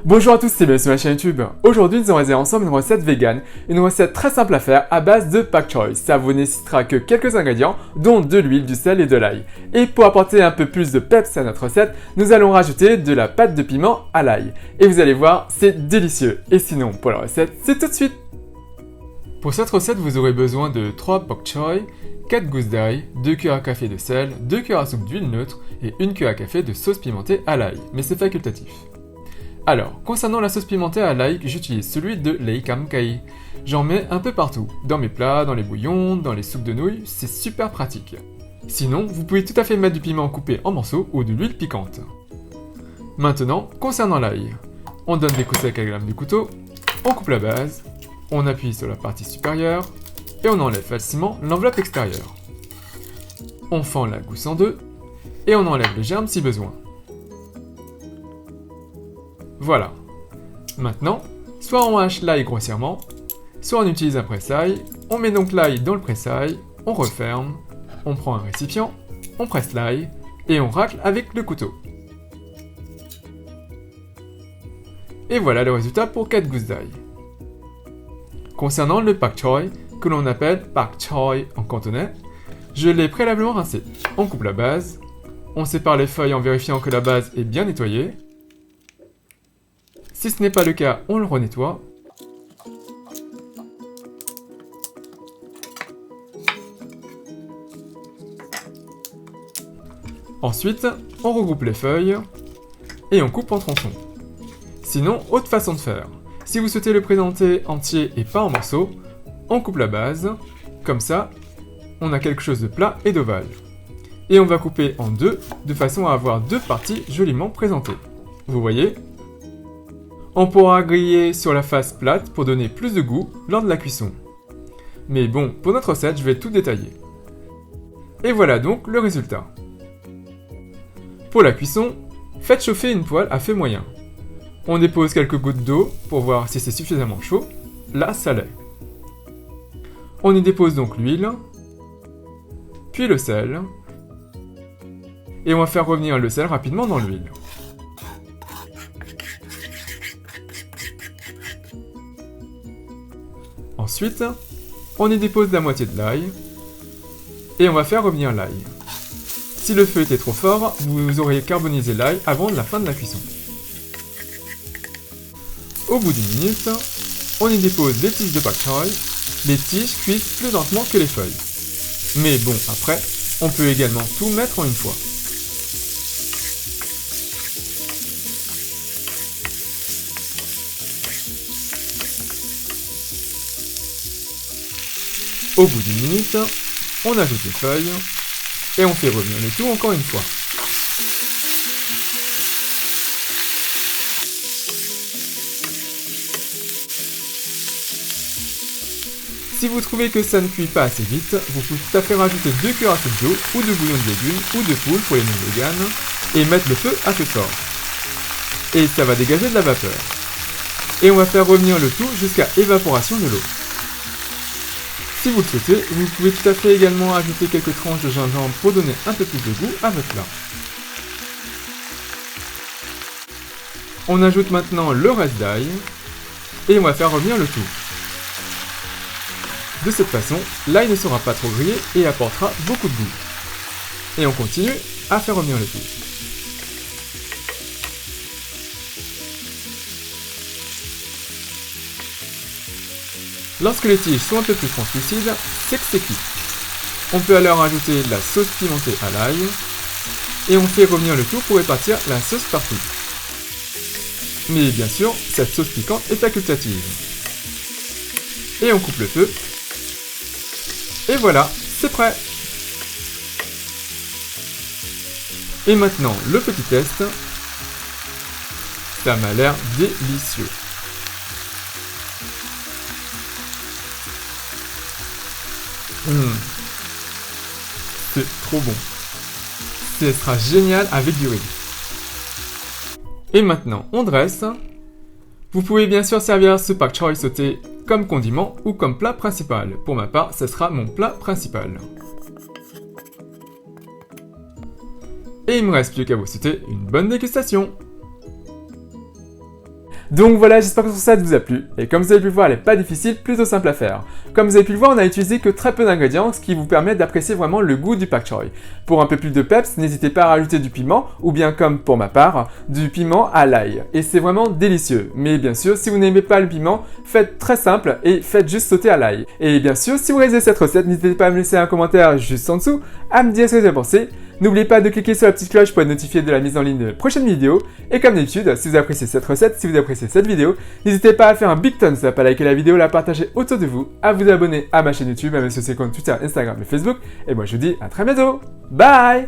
Bonjour à tous, c'est bien sur ma chaîne YouTube. Aujourd'hui, nous allons réaliser ensemble une recette vegan, une recette très simple à faire à base de pak choi. Ça vous nécessitera que quelques ingrédients, dont de l'huile, du sel et de l'ail. Et pour apporter un peu plus de peps à notre recette, nous allons rajouter de la pâte de piment à l'ail. Et vous allez voir, c'est délicieux. Et sinon, pour la recette, c'est tout de suite. Pour cette recette, vous aurez besoin de 3 pak choi, 4 gousses d'ail, 2 cuillères à café de sel, 2 cuillères à soupe d'huile neutre et 1 cuillère à café de sauce pimentée à l'ail. Mais c'est facultatif. Alors, concernant la sauce pimentée à l'ail, j'utilise celui de Lei Kam Kai. J'en mets un peu partout, dans mes plats, dans les bouillons, dans les soupes de nouilles, c'est super pratique. Sinon, vous pouvez tout à fait mettre du piment coupé en morceaux ou de l'huile piquante. Maintenant, concernant l'ail, on donne des coups secs avec la lame du couteau, on coupe la base, on appuie sur la partie supérieure et on enlève facilement l'enveloppe extérieure. On fend la gousse en deux et on enlève les germes si besoin. Voilà. Maintenant, soit on hache l'ail grossièrement, soit on utilise un presse-ail. On met donc l'ail dans le presse-ail, on referme, on prend un récipient, on presse l'ail et on racle avec le couteau. Et voilà le résultat pour 4 gousses d'ail. Concernant le pak choi, que l'on appelle pak choi en cantonais, je l'ai préalablement rincé. On coupe la base, on sépare les feuilles en vérifiant que la base est bien nettoyée. Si ce n'est pas le cas, on le renettoie. Ensuite, on regroupe les feuilles et on coupe en tronçons. Sinon, autre façon de faire. Si vous souhaitez le présenter entier et pas en morceaux, on coupe la base. Comme ça, on a quelque chose de plat et d'ovale. Et on va couper en deux, de façon à avoir deux parties joliment présentées. Vous voyez ? On pourra griller sur la face plate pour donner plus de goût lors de la cuisson. Mais bon, pour notre recette, je vais tout détailler. Et voilà donc le résultat. Pour la cuisson, faites chauffer une poêle à feu moyen. On dépose quelques gouttes d'eau pour voir si c'est suffisamment chaud. Là, ça l'est. On y dépose donc l'huile, puis le sel, et on va faire revenir le sel rapidement dans l'huile. Ensuite, on y dépose la moitié de l'ail et on va faire revenir l'ail. Si le feu était trop fort, vous auriez carbonisé l'ail avant la fin de la cuisson. Au bout d'une minute, on y dépose les tiges de pak choi. Les tiges cuisent plus lentement que les feuilles. Mais bon, après, on peut également tout mettre en une fois. Au bout d'une minute, on ajoute les feuilles et on fait revenir le tout encore une fois. Si vous trouvez que ça ne cuit pas assez vite, vous pouvez tout à fait rajouter 2 cuillères à soupe d'eau ou de bouillon de légumes ou de poule pour les non-véganes et mettre le feu à feu fort. Et ça va dégager de la vapeur. Et on va faire revenir le tout jusqu'à évaporation de l'eau. Si vous le souhaitez, vous pouvez tout à fait également ajouter quelques tranches de gingembre pour donner un peu plus de goût à votre plat. On ajoute maintenant le reste d'ail et on va faire revenir le tout. De cette façon, l'ail ne sera pas trop grillé et apportera beaucoup de goût. Et on continue à faire revenir le tout. Lorsque les tiges sont un peu plus translucides, c'est que c'est cuit. On peut alors ajouter de la sauce pimentée à l'ail et on fait revenir le tout pour répartir la sauce partout. Mais bien sûr, cette sauce piquante est facultative. Et on coupe le feu. Et voilà, c'est prêt. Et maintenant, le petit test. Ça m'a l'air délicieux. C'est trop bon. Ce sera génial avec du riz. Et maintenant, on dresse. Vous pouvez bien sûr servir ce pak choi sauté comme condiment ou comme plat principal. Pour ma part, ce sera mon plat principal. Et il me reste plus qu'à vous souhaiter une bonne dégustation. Donc voilà, j'espère que cette recette vous a plu. Et comme vous avez pu le voir, elle n'est pas difficile, plutôt simple à faire. Comme vous avez pu le voir, on a utilisé que très peu d'ingrédients, ce qui vous permet d'apprécier vraiment le goût du pak choi. Pour un peu plus de peps, n'hésitez pas à rajouter du piment, ou bien comme pour ma part, du piment à l'ail. Et c'est vraiment délicieux. Mais bien sûr, si vous n'aimez pas le piment, faites très simple et faites juste sauter à l'ail. Et bien sûr, si vous réalisez cette recette, n'hésitez pas à me laisser un commentaire juste en dessous, à me dire ce que vous avez pensé. N'oubliez pas de cliquer sur la petite cloche pour être notifié de la mise en ligne de mes prochaines vidéos. Et comme d'habitude, si vous appréciez cette recette, si vous appréciez cette vidéo, n'hésitez pas à faire un big thumbs up, à liker la vidéo, à la partager autour de vous, à vous abonner à ma chaîne YouTube, à mes sociaux comptes Twitter, Instagram et Facebook. Et moi je vous dis à très bientôt. Bye!